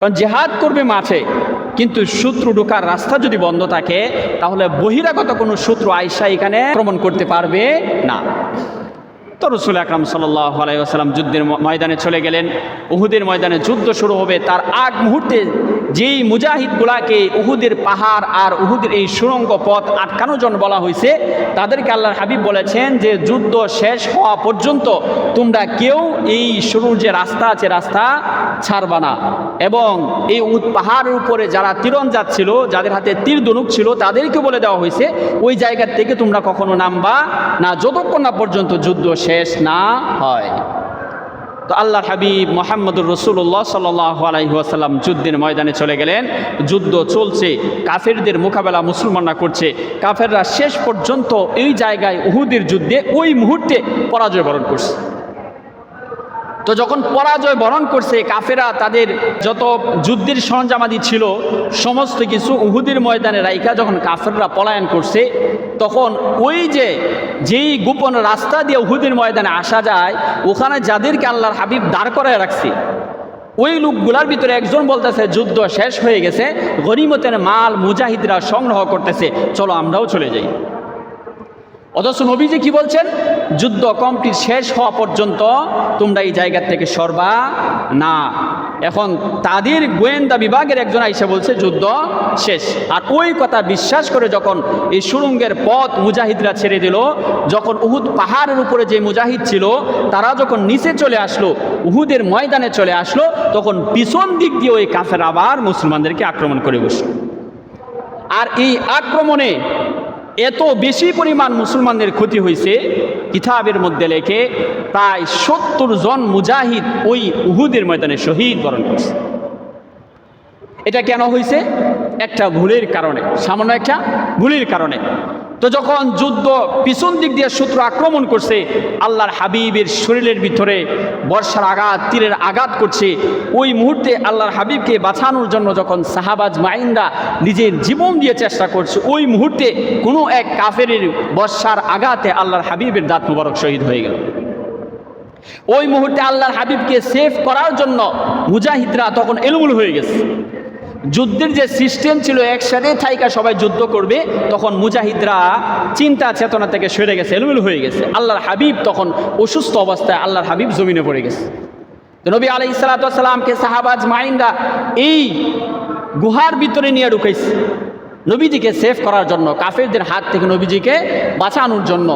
কারণ জেহাদ করবে মাঠে, কিন্তু শত্রু ঢোকার রাস্তা যদি বন্ধ থাকে তাহলে বহিরাগত কোনো শত্রু আইসা এখানে আক্রমণ করতে পারবে না। তো রাসূল আকরাম সাল্লাল্লাহু আলাইহি ওয়াসাল্লাম যুদ্ধের ময়দানে চলে গেলেন। উহুদের ময়দানে যুদ্ধ শুরু হবে, তার আগ মুহূর্তে যেই মুজাহিদগুলাকে উহুদের পাহাড় আর উহুদের এই সুড়ঙ্গ পথ আটকানোর জন্য বলা হয়েছে, তাদেরকে আল্লাহর হাবিব বলেছেন যে যুদ্ধ শেষ হওয়া পর্যন্ত তোমরা কেউ এই শুরুর যে রাস্তা আছে রাস্তা ছাড়বা না। এবং এই উহুদ পাহাড়ের উপরে যারা তীরন যাচ্ছিল, যাদের হাতে তীর ধনুক ছিল, তাদেরকে বলে দেওয়া হয়েছে ওই জায়গার থেকে তোমরা কখনো নামবা না যতক্ষণ না পর্যন্ত যুদ্ধ শেষ না হয়। তো আল্লাহর হাবিব মুহাম্মদুর রাসূলুল্লাহ সাল্লাল্লাহু আলাইহি ওয়াসাল্লাম যুদ্ধের ময়দানে চলে গেলেন। যুদ্ধ চলছে, কাফেরদের মোকাবেলা মুসলমানরা করছে। কাফেররা শেষ পর্যন্ত এই জায়গায় উহুদের যুদ্ধে ওই মুহূর্তে পরাজয় বরণ করছে। তো যখন পরাজয় বরণ করছে, কাফেরা তাদের যত যুদ্ধের সরঞ্জামাদি ছিল সমস্ত কিছু উহুদের ময়দানে রাইখা যখন কাফেররা পলায়ন করছে, তখন ওই যেই গোপন রাস্তা দিয়ে উহুদের ময়দানে আসা যায়, ওখানে যাদেরকে আল্লাহর হাবিব দাঁড় করায় রাখছে, ওই লোকগুলার ভিতরে একজন বলতেছে যুদ্ধ শেষ হয়ে গেছে, গনিমতের মাল মুজাহিদরা সংগ্রহ করতেছে, চলো আমরাও চলে যাই। অথচ নবীজি কি বলছেন? যুদ্ধ কমপ্লিট শেষ হওয়া পর্যন্ত তোমরা এই জায়গা থেকে সরবা না। এখন তাদের গোয়েন্দা বিভাগের একজন আইসা বলছে যুদ্ধ শেষ। আর ওই কথা বিশ্বাস করে যখন এই সুড়ঙ্গের পথ মুজাহিদরা ছেড়ে দিল, যখন উহুদ পাহাড়ের উপরে যে মুজাহিদ ছিল তারা যখন নিচে চলে আসলো, উহুদের ময়দানে চলে আসলো, তখন পিছন দিক দিয়ে ওই কাফের আবার মুসলমানদেরকে আক্রমণ করে বসল। আর এই আক্রমণে এত বেশি পরিমাণ মুসলমানদের ক্ষতি হয়েছে, কিতাবের মধ্যে লেখে প্রায় 70 জন মুজাহিদ ওই উহুদের ময়দানে শহীদ বরণ করছে। এটা কেন হয়েছে? একটা ভুলের কারণে, সামান্য একটা ভুলের কারণে। তো যখন যুদ্ধ পিছন দিক দিয়ে শত্রু আক্রমণ করছে, আল্লাহর হাবিবের শরীরের ভিতরে বর্ষার আঘাত, তীরের আঘাত করছে, ওই মুহূর্তে আল্লাহর হাবিবকে বাঁচানোর জন্য যখন সাহাবাজ মাইনরা নিজের জীবন দিয়ে চেষ্টা করছে, ওই মুহূর্তে কোনো এক কাফেরের বর্ষার আঘাতে আল্লাহর হাবিবের দাঁত মুবারক শহীদ হয়ে গেল। ওই মুহূর্তে আল্লাহর হাবিবকে সেভ করার জন্য মুজাহিদরা তখন এলোমেলো হয়ে গেছে। যুদ্ধের যে সিস্টেম ছিল একসাথে থাইকা সবাই যুদ্ধ করবে, তখন মুজাহিদরা চিন্তা চেতনা থেকে সরে গেছে, এলোমেলো হয়ে গেছে। আল্লাহর হাবিব তখন অসুস্থ অবস্থায় আল্লাহর হাবিব জমিনে পড়ে গেছে। তো নবী আলাইহিস সালাতু ওয়াস সালামকে সাহাবাজ মাইনরা এই গুহার ভিতরে নিয়ে ঢুকাইছে নবীজিকে সেভ করার জন্য, কাফেরদের হাত থেকে নবীজিকে বাঁচানোর জন্য।